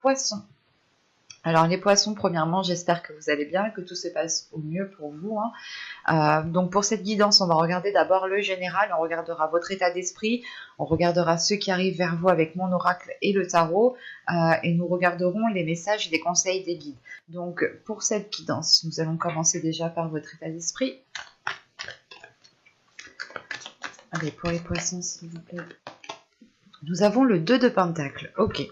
Poissons. Alors les poissons, premièrement, j'espère que vous allez bien, que tout se passe au mieux pour vous, hein. Donc pour cette guidance, on va regarder d'abord le général, on regardera votre état d'esprit, on regardera ceux qui arrivent vers vous avec mon oracle et le tarot, et nous regarderons les messages et les conseils des guides. Donc pour cette guidance, nous allons commencer déjà par votre état d'esprit. Allez, pour les poissons, s'il vous plaît. Nous avons le 2 de Pentacle, ok.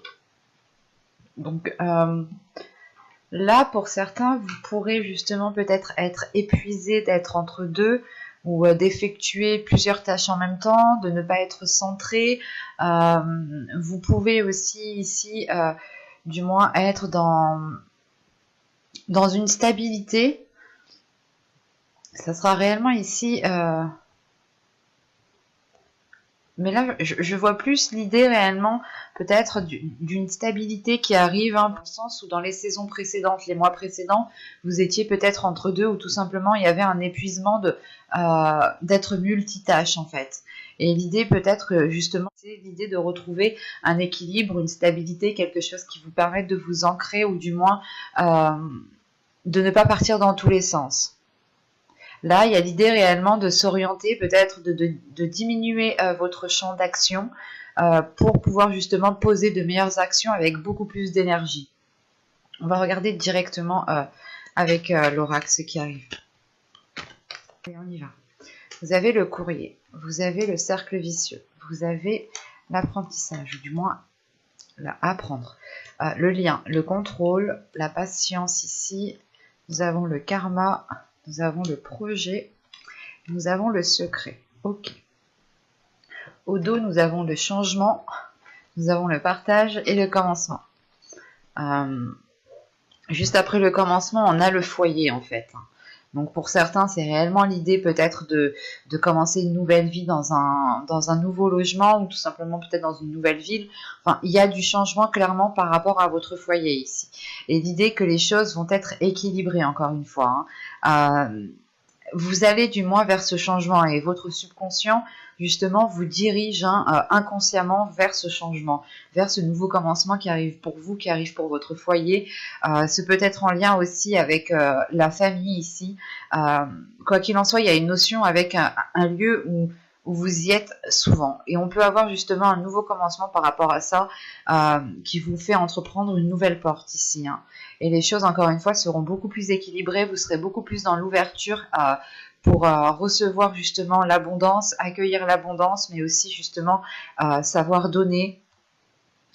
Donc là, pour certains, vous pourrez justement peut-être être épuisé d'être entre deux ou d'effectuer plusieurs tâches en même temps, de ne pas être centré. Vous pouvez aussi ici, du moins, être dans une stabilité. Ça sera réellement ici... Mais là, je vois plus l'idée réellement peut-être d'une stabilité qui arrive, hein, dans le sens où dans les saisons précédentes, les mois précédents, vous étiez peut-être entre deux ou tout simplement il y avait un épuisement d'être multitâche en fait. Et l'idée peut-être justement, c'est l'idée de retrouver un équilibre, une stabilité, quelque chose qui vous permette de vous ancrer ou du moins de ne pas partir dans tous les sens. Là, il y a l'idée réellement de s'orienter, peut-être de diminuer votre champ d'action pour pouvoir justement poser de meilleures actions avec beaucoup plus d'énergie. On va regarder directement avec l'oracle ce qui arrive. Et on y va. Vous avez le courrier, vous avez le cercle vicieux, vous avez l'apprentissage, du moins apprendre, le lien, le contrôle, la patience ici, nous avons le karma. Nous avons le projet, nous avons le secret. Ok. Au dos, nous avons le changement, nous avons le partage et le commencement. Juste après le commencement, on a le foyer en fait. Donc pour certains, c'est réellement l'idée peut-être de commencer une nouvelle vie dans un nouveau logement ou tout simplement peut-être dans une nouvelle ville. Enfin, il y a du changement clairement par rapport à votre foyer ici. Et l'idée que les choses vont être équilibrées encore une fois, hein. Vous allez du moins vers ce changement et votre subconscient justement vous dirige inconsciemment vers ce changement, vers ce nouveau commencement qui arrive pour vous, qui arrive pour votre foyer. Ce peut être en lien aussi avec la famille ici. Quoi qu'il en soit, il y a une notion avec un lieu où vous y êtes souvent. Et on peut avoir justement un nouveau commencement par rapport à ça qui vous fait entreprendre une nouvelle porte ici, hein. Et les choses, encore une fois, seront beaucoup plus équilibrées. Vous serez beaucoup plus dans l'ouverture pour recevoir justement l'abondance, accueillir l'abondance, mais aussi justement savoir donner.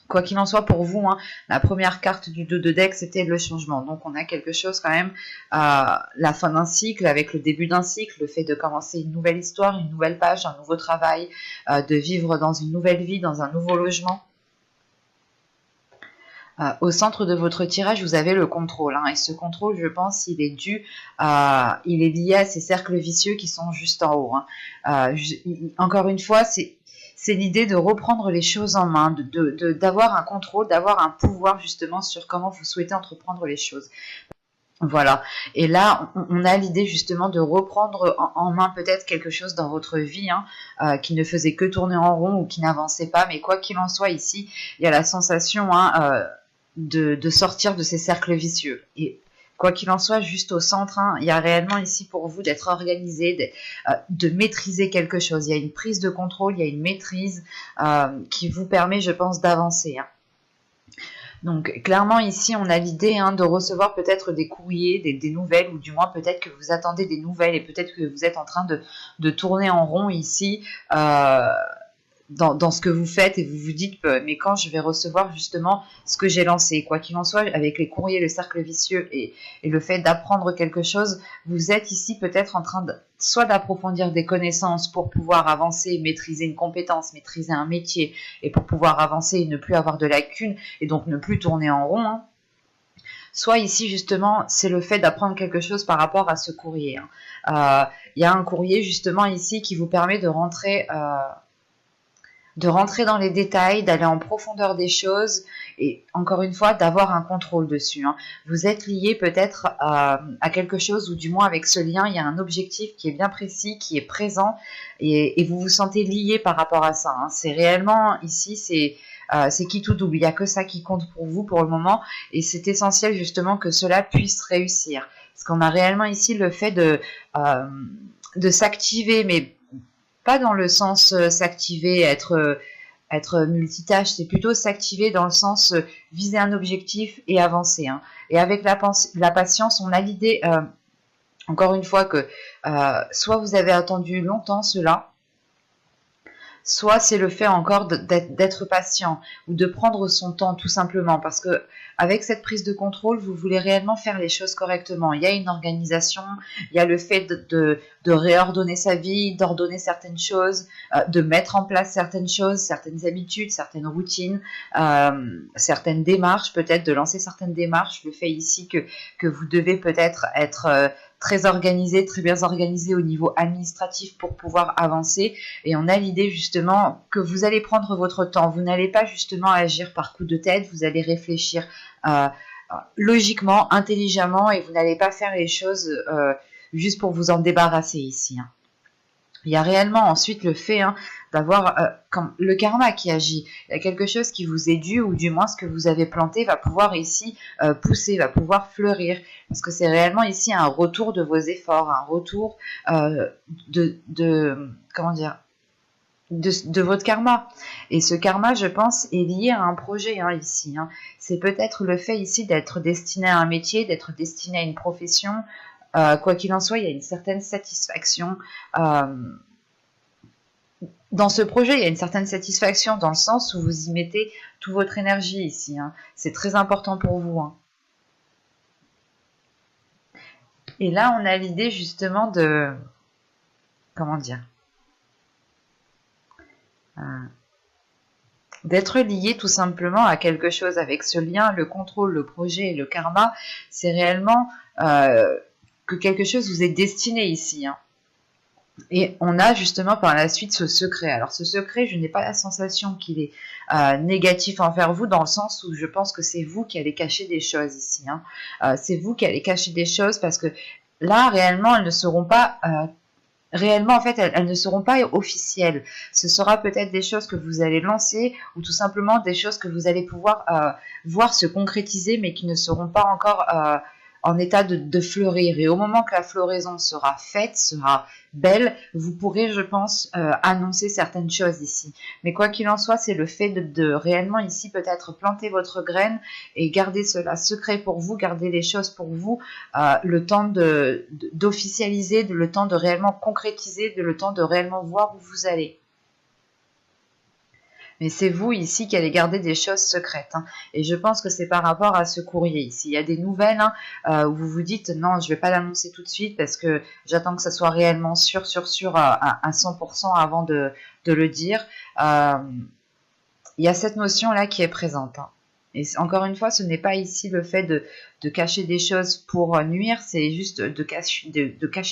Quoi qu'il en soit pour vous, hein, la première carte du 2 de deck, c'était le changement. Donc on a quelque chose quand même, la fin d'un cycle, avec le début d'un cycle, le fait de commencer une nouvelle histoire, une nouvelle page, un nouveau travail, de vivre dans une nouvelle vie, dans un nouveau logement. Au centre de votre tirage, vous avez le contrôle, hein, et ce contrôle, je pense, il est lié à ces cercles vicieux qui sont juste en haut, hein. Encore une fois, c'est l'idée de reprendre les choses en main, d'avoir un contrôle, d'avoir un pouvoir justement sur comment vous souhaitez entreprendre les choses. Voilà. Et là, on a l'idée justement de reprendre en main peut-être quelque chose dans votre vie, hein, qui ne faisait que tourner en rond ou qui n'avançait pas. Mais quoi qu'il en soit, ici, il y a la sensation de sortir de ces cercles vicieux. Et quoi qu'il en soit, juste au centre, hein, il y a réellement ici pour vous d'être organisé, de maîtriser quelque chose. Il y a une prise de contrôle, il y a une maîtrise qui vous permet, je pense, d'avancer, hein. Donc clairement ici on a l'idée, hein, de recevoir peut-être des courriers, des nouvelles, ou du moins peut-être que vous attendez des nouvelles et peut-être que vous êtes en train de tourner en rond ici dans ce que vous faites et vous vous dites mais quand je vais recevoir justement ce que j'ai lancé. Quoi qu'il en soit, avec les courriers, le cercle vicieux et le fait d'apprendre quelque chose, vous êtes ici peut-être en train soit d'approfondir des connaissances pour pouvoir avancer, maîtriser une compétence, maîtriser un métier, et pour pouvoir avancer et ne plus avoir de lacunes et donc ne plus tourner en rond, hein. Soit ici justement c'est le fait d'apprendre quelque chose par rapport à ce courrier, hein. Y a un courrier justement ici qui vous permet de rentrer dans les détails, d'aller en profondeur des choses et encore une fois d'avoir un contrôle dessus, hein. Vous êtes lié peut-être à quelque chose, ou du moins avec ce lien il y a un objectif qui est bien précis, qui est présent, et vous vous sentez lié par rapport à ça, hein. C'est réellement ici, c'est c'est qui tout double. Il n'y a que ça qui compte pour vous pour le moment, et c'est essentiel justement que cela puisse réussir. Parce qu'on a réellement ici le fait de s'activer, mais pas dans le sens s'activer, être multitâche, c'est plutôt s'activer dans le sens viser un objectif et avancer. Hein. Et avec la patience, on a l'idée, encore une fois, que soit vous avez attendu longtemps cela, soit c'est le fait encore d'être patient ou de prendre son temps tout simplement, parce que avec cette prise de contrôle, vous voulez réellement faire les choses correctement. Il y a une organisation, il y a le fait de réordonner sa vie, d'ordonner certaines choses, de mettre en place certaines choses, certaines habitudes, certaines routines, certaines démarches, peut-être de lancer certaines démarches. Le fait ici que vous devez peut-être être très organisé, très bien organisé au niveau administratif pour pouvoir avancer. Et on a l'idée justement que vous allez prendre votre temps. Vous n'allez pas justement agir par coup de tête, vous allez réfléchir logiquement, intelligemment, et vous n'allez pas faire les choses juste pour vous en débarrasser ici. Hein. Il y a réellement ensuite le fait d'avoir comme le karma qui agit. Il y a quelque chose qui vous est dû, ou du moins ce que vous avez planté va pouvoir ici pousser, va pouvoir fleurir. Parce que c'est réellement ici un retour de vos efforts, un retour comment dire, de votre karma. Et ce karma, je pense, est lié à un projet ici. Hein. C'est peut-être le fait ici d'être destiné à un métier, d'être destiné à une profession. Quoi qu'il en soit, il y a une certaine satisfaction dans ce projet. Il y a une certaine satisfaction dans le sens où vous y mettez toute votre énergie ici. Hein. C'est très important pour vous. Hein. Et là, on a l'idée justement de... Comment dire, d'être lié tout simplement à quelque chose. Avec ce lien, le contrôle, le projet et le karma, c'est réellement que quelque chose vous est destiné ici. Hein. Et on a justement par la suite ce secret. Alors ce secret, je n'ai pas la sensation qu'il est négatif envers vous, dans le sens où je pense que c'est vous qui allez cacher des choses ici. Hein. C'est vous qui allez cacher des choses, parce que là, réellement, elles ne seront pas... réellement, en fait, elles ne seront pas officielles. Ce sera peut-être des choses que vous allez lancer, ou tout simplement des choses que vous allez pouvoir voir se concrétiser, mais qui ne seront pas encore en état de fleurir. Et au moment que la floraison sera faite, sera belle, vous pourrez, je pense, annoncer certaines choses ici. Mais quoi qu'il en soit, c'est le fait de réellement ici peut-être planter votre graine et garder cela secret pour vous, garder les choses pour vous, le temps d'officialiser, le temps de réellement concrétiser, le temps de réellement voir où vous allez. Mais c'est vous ici qui allez garder des choses secrètes. Hein. Et je pense que c'est par rapport à ce courrier ici. Il y a des nouvelles où vous vous dites non, je ne vais pas l'annoncer tout de suite parce que j'attends que ça soit réellement sûr à 100% avant de le dire. Il y a cette notion-là qui est présente. Hein. Et encore une fois, ce n'est pas ici le fait de cacher des choses pour nuire, c'est juste de cacher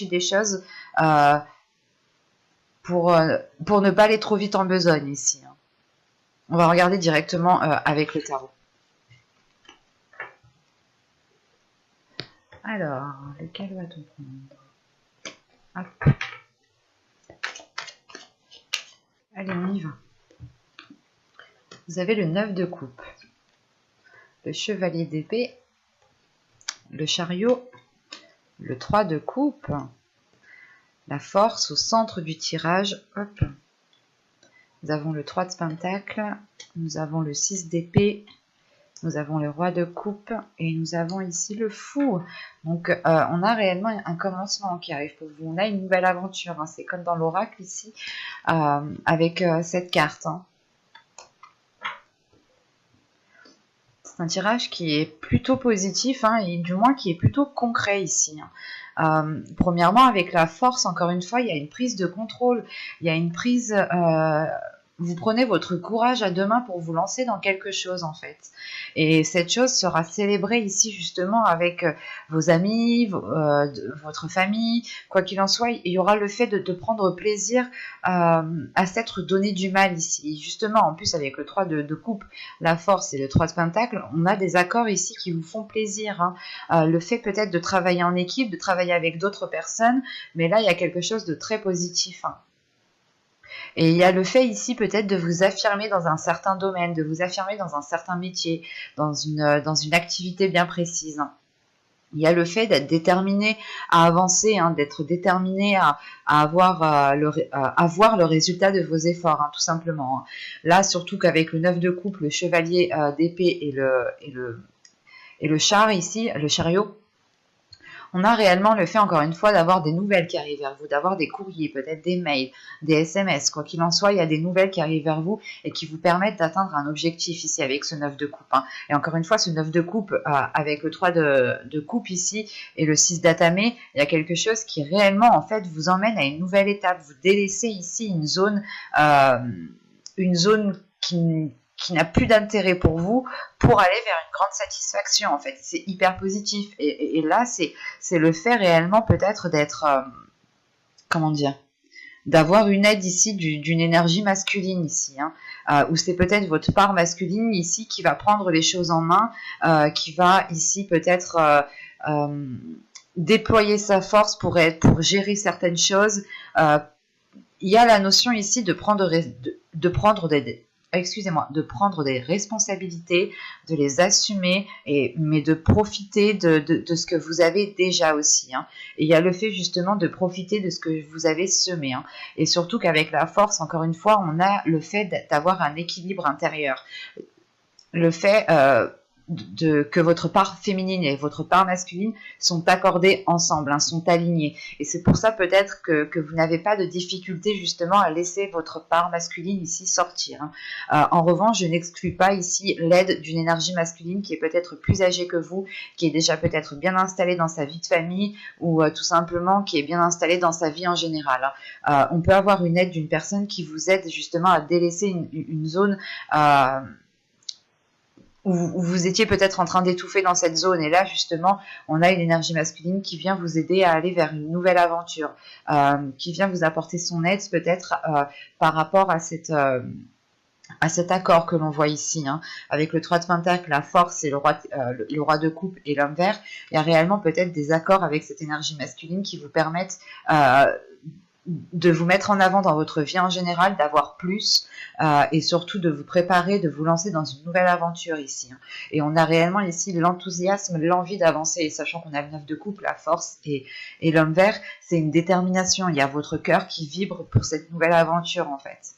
des choses pour ne pas aller trop vite en besogne ici. Hein. On va regarder directement avec le tarot. Alors, lequel va-t-on prendre? Hop. Allez, on y va. Vous avez le 9 de coupe, le chevalier d'épée, le chariot, le 3 de coupe, la force au centre du tirage. Hop. Nous avons le 3 de pentacle, nous avons le 6 d'épée, nous avons le roi de coupe et nous avons ici le fou. Donc on a réellement un commencement qui arrive pour vous. On a une nouvelle aventure, hein. C'est comme dans l'oracle ici, avec cette carte. Hein. C'est un tirage qui est plutôt positif, hein, et du moins qui est plutôt concret ici. Hein. Premièrement, avec la force, encore une fois, il y a une prise de contrôle, il y a une prise... vous prenez votre courage à deux mains pour vous lancer dans quelque chose en fait. Et cette chose sera célébrée ici justement avec vos amis, votre famille, quoi qu'il en soit. Il y aura le fait de prendre plaisir à s'être donné du mal ici. Et justement, en plus avec le 3 de coupe, la force et le 3 de pentacle, on a des accords ici qui vous font plaisir. Hein. Le fait peut-être de travailler en équipe, de travailler avec d'autres personnes, mais là il y a quelque chose de très positif. Hein. Et il y a le fait ici peut-être de vous affirmer dans un certain domaine, de vous affirmer dans un certain métier, dans une activité bien précise. Il y a le fait d'être déterminé à avancer, hein, d'être déterminé à avoir le résultat de vos efforts, hein, tout simplement. Hein. Là, surtout qu'avec le 9 de coupe, le chevalier d'épée et le char ici, le chariot, on a réellement le fait, encore une fois, d'avoir des nouvelles qui arrivent vers vous, d'avoir des courriers, peut-être des mails, des SMS. Quoi qu'il en soit, il y a des nouvelles qui arrivent vers vous et qui vous permettent d'atteindre un objectif ici avec ce 9 de coupe. Hein. Et encore une fois, ce 9 de coupe avec le 3 de coupe ici et le 6 d'atamé, il y a quelque chose qui réellement, en fait, vous emmène à une nouvelle étape. Vous délaissez ici une zone qui n'a plus d'intérêt pour vous pour aller vers une grande satisfaction en fait. C'est hyper positif et là c'est le fait réellement peut-être d'être comment dire, d'avoir une aide ici d'une énergie masculine ici, hein, où c'est peut-être votre part masculine ici qui va prendre les choses en main, qui va ici peut-être déployer sa force pour gérer certaines choses. Il y a la notion ici de prendre de prendre des responsabilités, de les assumer, mais de profiter de ce que vous avez déjà aussi. Hein. Et il y a le fait justement de profiter de ce que vous avez semé. Hein. Et surtout qu'avec la force, encore une fois, on a le fait d'avoir un équilibre intérieur. Le fait que votre part féminine et votre part masculine sont accordées ensemble, hein, sont alignées. Et c'est pour ça peut-être que vous n'avez pas de difficulté justement à laisser votre part masculine ici sortir. Hein. En revanche, je n'exclus pas ici l'aide d'une énergie masculine qui est peut-être plus âgée que vous, qui est déjà peut-être bien installée dans sa vie de famille ou tout simplement qui est bien installée dans sa vie en général. Hein. On peut avoir une aide d'une personne qui vous aide justement à délaisser une zone où vous étiez peut-être en train d'étouffer dans cette zone. Et là, justement, on a une énergie masculine qui vient vous aider à aller vers une nouvelle aventure, qui vient vous apporter son aide peut-être par rapport à cet accord que l'on voit ici, hein, avec le 3 de Pentacle, la force et le roi de coupe et l'homme vert. Il y a réellement peut-être des accords avec cette énergie masculine qui vous permettent de vous mettre en avant dans votre vie en général, d'avoir plus et surtout de vous préparer, de vous lancer dans une nouvelle aventure ici. Hein. Et on a réellement ici l'enthousiasme, l'envie d'avancer, et sachant qu'on a le 9 de coupe, la force et l'homme vert, c'est une détermination. Il y a votre cœur qui vibre pour cette nouvelle aventure en fait.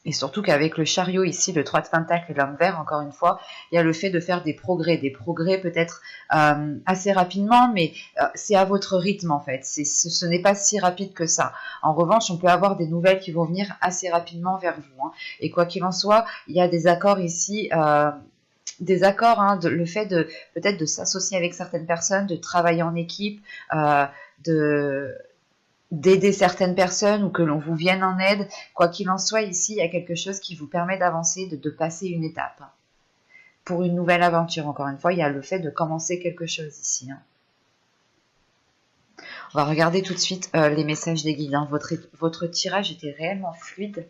Et surtout qu'avec le chariot ici, le 3 de Pentacle et l'homme vert, encore une fois, il y a le fait de faire des progrès peut-être assez rapidement, mais c'est à votre rythme en fait. Ce n'est pas si rapide que ça. En revanche, on peut avoir des nouvelles qui vont venir assez rapidement vers vous. Hein. Et quoi qu'il en soit, il y a des accords ici. Des accords, hein, le fait de peut-être de s'associer avec certaines personnes, de travailler en équipe, d'aider certaines personnes ou que l'on vous vienne en aide. Quoi qu'il en soit, ici, il y a quelque chose qui vous permet d'avancer, de passer une étape. Pour une nouvelle aventure, encore une fois, il y a le fait de commencer quelque chose ici. Hein. On va regarder tout de suite les messages des guides. Hein. Votre tirage était réellement fluide.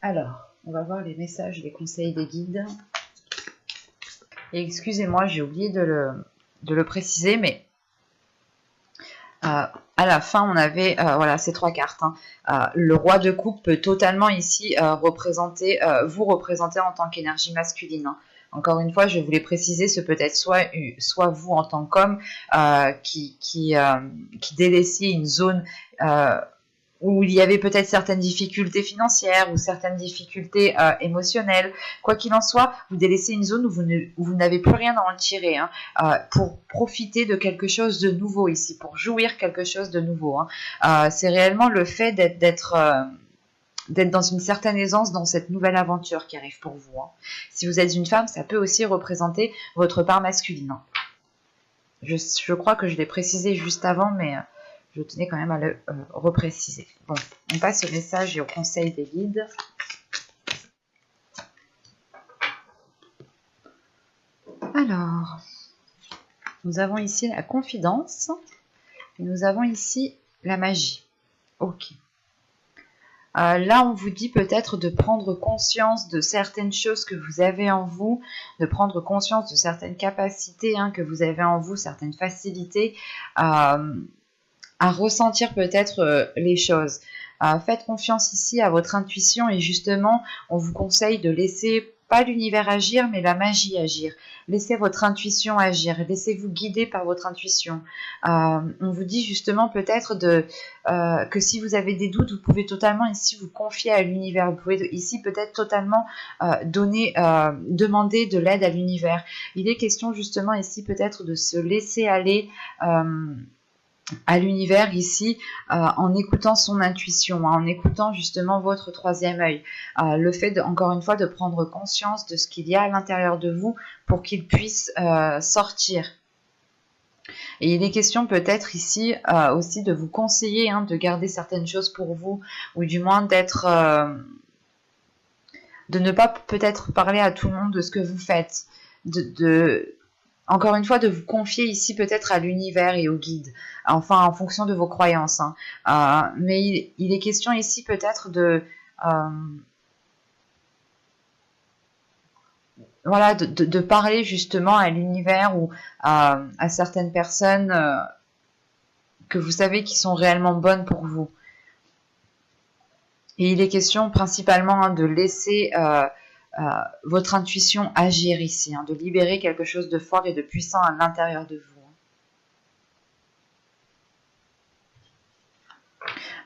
Alors, on va voir les messages, les conseils des guides. Et excusez-moi, j'ai oublié de le préciser, mais à la fin, on avait voilà ces trois cartes. Hein. Le roi de coupe peut totalement ici vous représenter en tant qu'énergie masculine. Hein. Encore une fois, je voulais préciser, ce peut être soit vous en tant qu'homme qui délaissiez une zone où il y avait peut-être certaines difficultés financières ou certaines difficultés émotionnelles. Quoi qu'il en soit, vous délaissez une zone où vous n'avez plus rien à en tirer, hein, pour profiter de quelque chose de nouveau ici, pour jouir quelque chose de nouveau. Hein. C'est réellement le fait d'être dans une certaine aisance dans cette nouvelle aventure qui arrive pour vous. Hein. Si vous êtes une femme, ça peut aussi représenter votre part masculine. Hein. Je crois que je l'ai précisé juste avant, mais je tenais quand même à le repréciser. Bon, on passe au message et au conseil des guides. Alors, nous avons ici la confidence et nous avons ici la magie. Ok. Là, on vous dit peut-être de prendre conscience de certaines choses que vous avez en vous, de prendre conscience de certaines capacités que vous avez en vous, certaines facilités à à ressentir peut-être les choses. Faites confiance ici à votre intuition et justement, on vous conseille de laisser pas l'univers agir, mais la magie agir. Laissez votre intuition agir, laissez-vous guider par votre intuition. On vous dit justement peut-être que si vous avez des doutes, vous pouvez totalement ici vous confier à l'univers. Vous pouvez ici peut-être totalement demander de l'aide à l'univers. Il est question justement ici peut-être de se laisser aller à l'univers ici en écoutant son intuition, en écoutant justement votre troisième œil. Le fait, encore une fois, de prendre conscience de ce qu'il y a à l'intérieur de vous pour qu'il puisse sortir. Et il est question peut-être ici aussi de vous conseiller de garder certaines choses pour vous, ou du moins de ne pas peut-être parler à tout le monde de ce que vous faites, encore une fois, de vous confier ici peut-être à l'univers et au guide, enfin en fonction de vos croyances. Mais il est question ici peut-être voilà, de parler justement à l'univers ou à certaines personnes que vous savez qui sont réellement bonnes pour vous. Et il est question principalement de laisser votre intuition agir ici, de libérer quelque chose de fort et de puissant à l'intérieur de vous.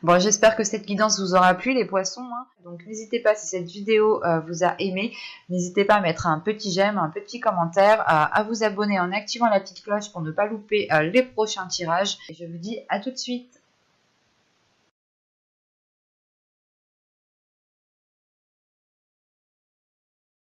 Bon, j'espère que cette guidance vous aura plu, les poissons. Donc, n'hésitez pas, si cette vidéo vous a aimé, n'hésitez pas à mettre un petit j'aime, un petit commentaire, à vous abonner en activant la petite cloche pour ne pas louper les prochains tirages. Et je vous dis à tout de suite.